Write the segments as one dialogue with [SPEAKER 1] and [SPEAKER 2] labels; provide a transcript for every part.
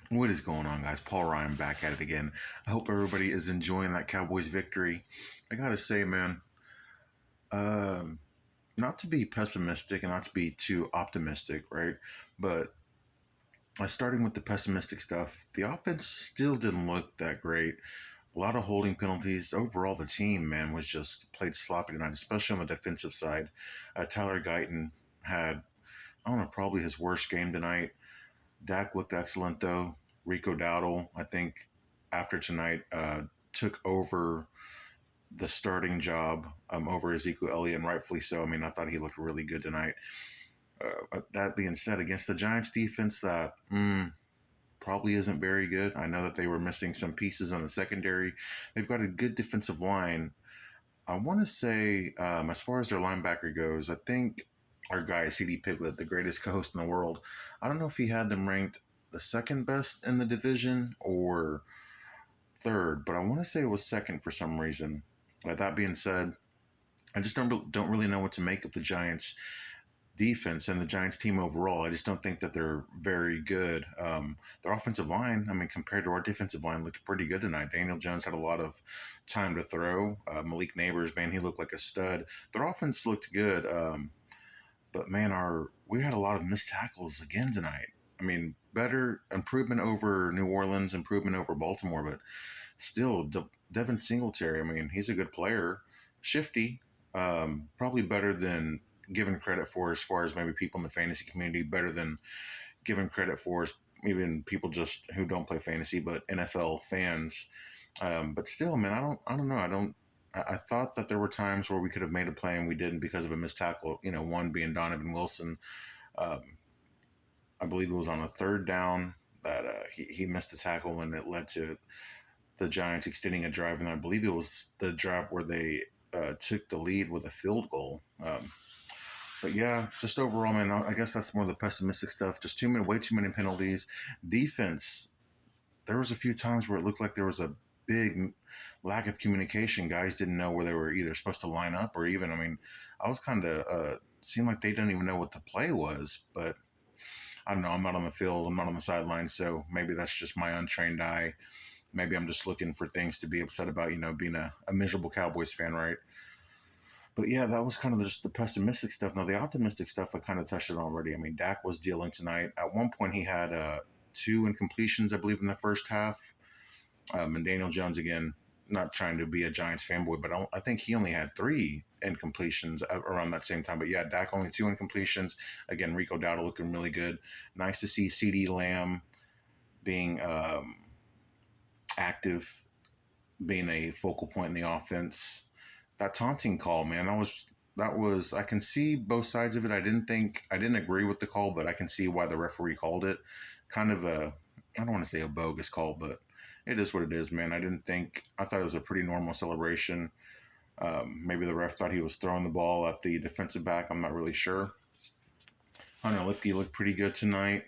[SPEAKER 1] What is going on, guys? Paul Ryan back at it again. I hope everybody is enjoying that Cowboys victory. I gotta say, man, um, not to be pessimistic and not to be too optimistic, right? But starting with the pessimistic stuff, the offense still didn't look that great. A lot of holding penalties. Overall, the team, man, was just played sloppy tonight, especially on the defensive side. Tyler Guyton had, I don't know, probably his worst game tonight. Dak looked excellent though. Rico Dowdle, I think, after tonight, took over the starting job over Ezekiel Elliott, and rightfully so. I mean, I thought he looked really good tonight. That being said, against the Giants defense, that probably isn't very good. I know that they were missing some pieces on the secondary. They've got a good defensive line. I want to say, as far as their linebacker goes, I think our guy CD Piglet, the greatest co-host in the world, I don't know if he had them ranked the second best in the division or third, but I want to say it was second for some reason. That being said, I just don't really know what to make of the Giants defense and the Giants team overall. I just don't think that they're very good. Their offensive line, I mean, compared to our defensive line, looked pretty good tonight. Daniel Jones had a lot of time to throw. Malik Neighbors, man, he looked like a stud. Their offense looked good, but man, our we had a lot of missed tackles again tonight. I mean, better improvement over New Orleans, improvement over Baltimore, but still, Devin Singletary. I mean, he's a good player, shifty, probably better than given credit for as far as maybe people in the fantasy community, better than given credit for even people just who don't play fantasy, but NFL fans. But still, man, I don't know. I thought that there were times where we could have made a play and we didn't because of a missed tackle. You know, one being Donovan Wilson. Um, I believe it was on a third down that he missed a tackle and it led to the Giants extending a drive. And I believe it was the drive where they took the lead with a field goal. But yeah, just overall, man, I guess that's more of the pessimistic stuff. Just way too many penalties. Defense, there was a few times where it looked like there was a big lack of communication. Guys didn't know where they were either supposed to line up or even, I mean, I was kind of, seemed like they didn't even know what the play was. But I don't know. I'm not on the field. I'm not on the sideline. So maybe that's just my untrained eye. Maybe I'm just looking for things to be upset about, being a miserable Cowboys fan, right? But yeah, that was kind of just the pessimistic stuff. Now, the optimistic stuff, I kind of touched on already. I mean, Dak was dealing tonight. At one point, he had two incompletions, I believe, in the first half. And Daniel Jones, again, not trying to be a Giants fanboy, but I think he only had three incompletions around that same time. But yeah, Dak only two incompletions. Again, Rico Dowdle looking really good. Nice to see CD Lamb being active, being a focal point in the offense. That taunting call, man, that was I can see both sides of it. I didn't agree with the call, but I can see why the referee called it. Kind of a I don't want to say a bogus call, but it is what it is, man. I thought it was a pretty normal celebration. Maybe the ref thought he was throwing the ball at the defensive back. I'm not really sure. Hunter Lipke looked pretty good tonight.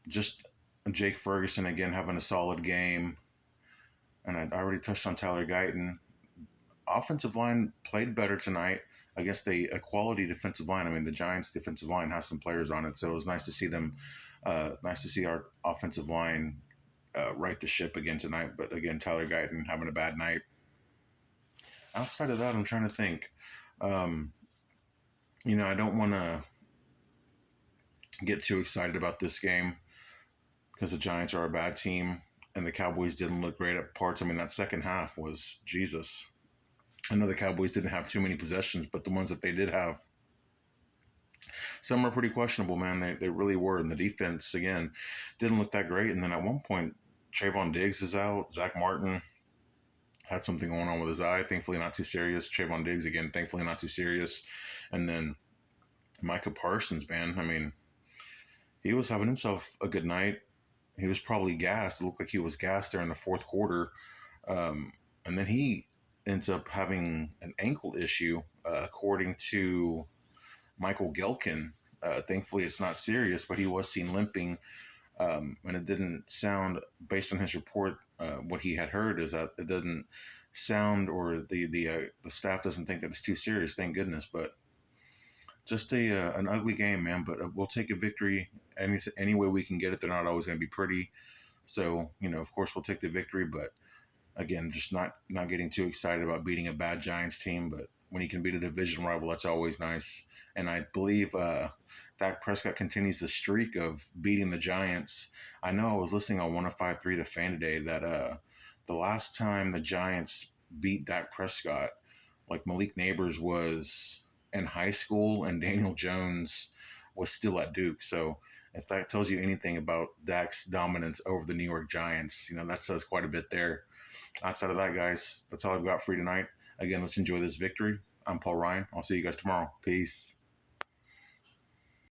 [SPEAKER 1] Just Jake Ferguson again having a solid game. And I already touched on Tyler Guyton. Offensive line played better tonight against a quality defensive line. I mean, the Giants' defensive line has some players on it, so it was nice to see them. Nice to see our offensive line right the ship again tonight. But again, Tyler Guyton having a bad night. Outside of that, I'm trying to think. Um, I don't want to get too excited about this game because the Giants are a bad team and the Cowboys didn't look great at parts. I mean, that second half was Jesus. I know the Cowboys didn't have too many possessions, but the ones that they did have, some are pretty questionable, man. They really were. And the defense, again, didn't look that great. And then at one point, Trayvon Diggs is out. Zach Martin had something going on with his eye. Thankfully, not too serious. Trayvon Diggs, again, thankfully not too serious. And then Micah Parsons, man. I mean, he was having himself a good night. He was probably gassed. It looked like he was gassed there in the fourth quarter. And then he ends up having an ankle issue, according to Michael Gelkin. Thankfully, it's not serious, but he was seen limping. And it didn't sound, based on his report, what he had heard is that it doesn't sound, or the staff doesn't think that it's too serious. Thank goodness. But just a an ugly game, man. But we'll take a victory any way we can get it. They're not always going to be pretty, so of course we'll take the victory. But again, just not getting too excited about beating a bad Giants team. But when you can beat a division rival, that's always nice. And I believe Dak Prescott continues the streak of beating the Giants. I know I was listening on 105.3 The Fan today that the last time the Giants beat Dak Prescott, like Malik Neighbors was in high school and Daniel Jones was still at Duke. So if that tells you anything about Dak's dominance over the New York Giants, that says quite a bit there. Outside of that, guys, that's all I've got for you tonight. Again, let's enjoy this victory. I'm Paul Ryan. I'll see you guys tomorrow. Peace.